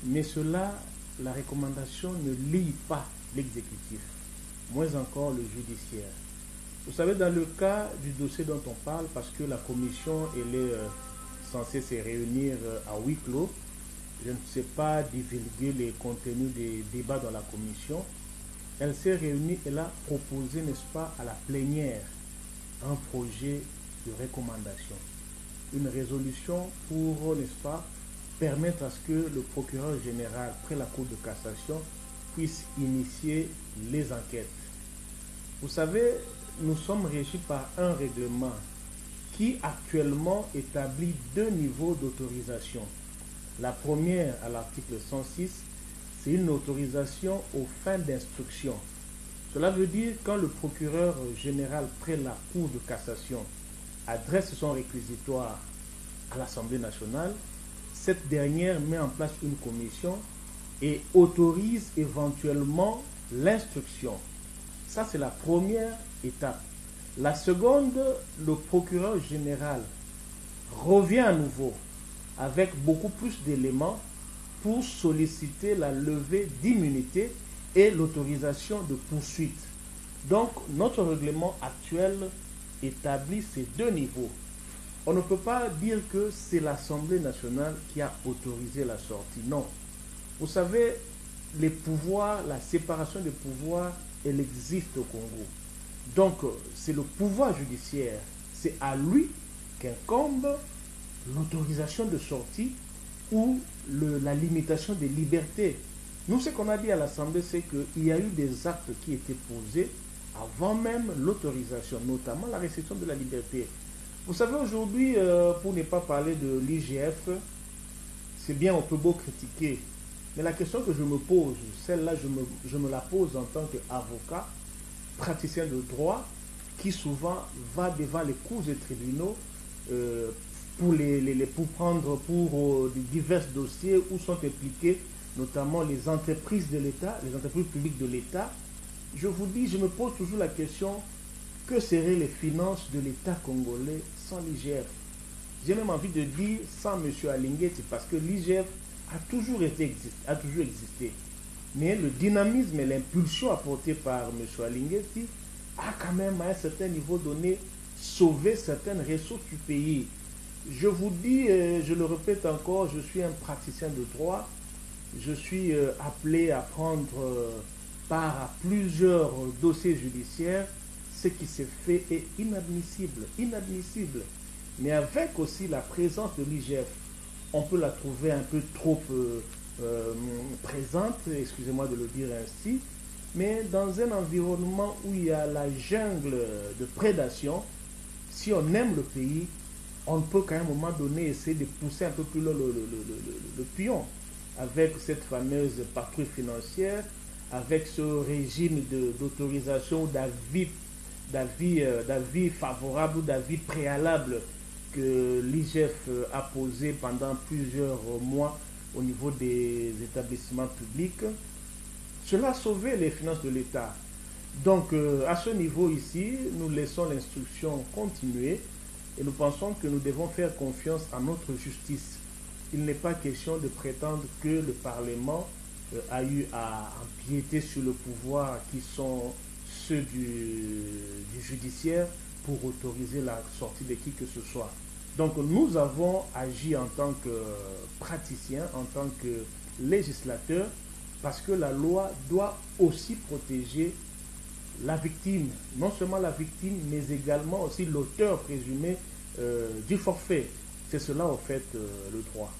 Mais cela, la recommandation ne lie pas l'exécutif, moins encore le judiciaire. Vous savez, dans le cas du dossier dont on parle, parce que la commission elle est censée se réunir à huis clos, je ne sais pas divulguer les contenus des débats dans la commission. Elle s'est réunie et a proposé, n'est-ce pas, à la plénière un projet de recommandation, une résolution pour, n'est-ce pas, permettre à ce que le procureur général, près la Cour de cassation, puisse initier les enquêtes. Vous savez, nous sommes régis par un règlement qui actuellement établit deux niveaux d'autorisation. La première, à l'article 106, c'est une autorisation aux fins d'instruction. Cela veut dire quand le procureur général près la Cour de cassation adresse son réquisitoire à l'Assemblée nationale, cette dernière met en place une commission et autorise éventuellement l'instruction. Ça, c'est la première étape. La seconde, le procureur général revient à nouveau avec beaucoup plus d'éléments pour solliciter la levée d'immunité et l'autorisation de poursuite. Donc, notre règlement actuel établit ces deux niveaux. On ne peut pas dire que c'est l'Assemblée nationale qui a autorisé la sortie. Non. Vous savez, les pouvoirs, la séparation des pouvoirs, elle existe au Congo. Donc, c'est le pouvoir judiciaire, c'est à lui qu'incombe l'autorisation de sortie ou la limitation des libertés. Nous, ce qu'on a dit à l'Assemblée, c'est qu'il y a eu des actes qui étaient posés avant même l'autorisation, notamment la restriction de la liberté. Vous savez, aujourd'hui, pour ne pas parler de l'IGF, c'est bien, on peut beau critiquer, mais la question que je me pose, celle-là, je me la pose en tant qu'avocat, praticien de droit, qui souvent va devant les cours et tribunaux pour prendre pour divers dossiers où sont impliqués notamment les entreprises de l'État, les entreprises publiques de l'État. Je vous dis, je me pose toujours la question, que seraient les finances de l'État congolais sans l'IGF? J'ai même envie de dire sans M. Alingueti, parce que l'IGF a toujours existé. Mais le dynamisme et l'impulsion apportée par M. Alingueti a quand même, à un certain niveau donné, sauvé certaines ressources du pays. Je vous dis, je le répète encore, je suis un praticien de droit. Je suis appelé à prendre part à plusieurs dossiers judiciaires. Ce qui s'est fait est inadmissible, inadmissible. Mais avec aussi la présence de l'IGF, on peut la trouver un peu trop présente, excusez-moi de le dire ainsi, mais dans un environnement où il y a la jungle de prédation, si on aime le pays, on peut qu'à un moment donné essayer de pousser un peu plus le pion avec cette fameuse patrouille financière, avec ce régime d'autorisation, d'avis favorable ou d'avis préalable que l'IGF a posé pendant plusieurs mois au niveau des établissements publics. Cela a sauvé les finances de l'État. Donc, à ce niveau ici, nous laissons l'instruction continuer et nous pensons que nous devons faire confiance à notre justice. Il n'est pas question de prétendre que le Parlement a eu à empiéter sur le pouvoir qui sont ceux du judiciaire pour autoriser la sortie de qui que ce soit. Donc nous avons agi en tant que praticiens, en tant que législateurs, parce que la loi doit aussi protéger la victime, non seulement la victime, mais également aussi l'auteur présumé du forfait. C'est cela, en fait, le droit.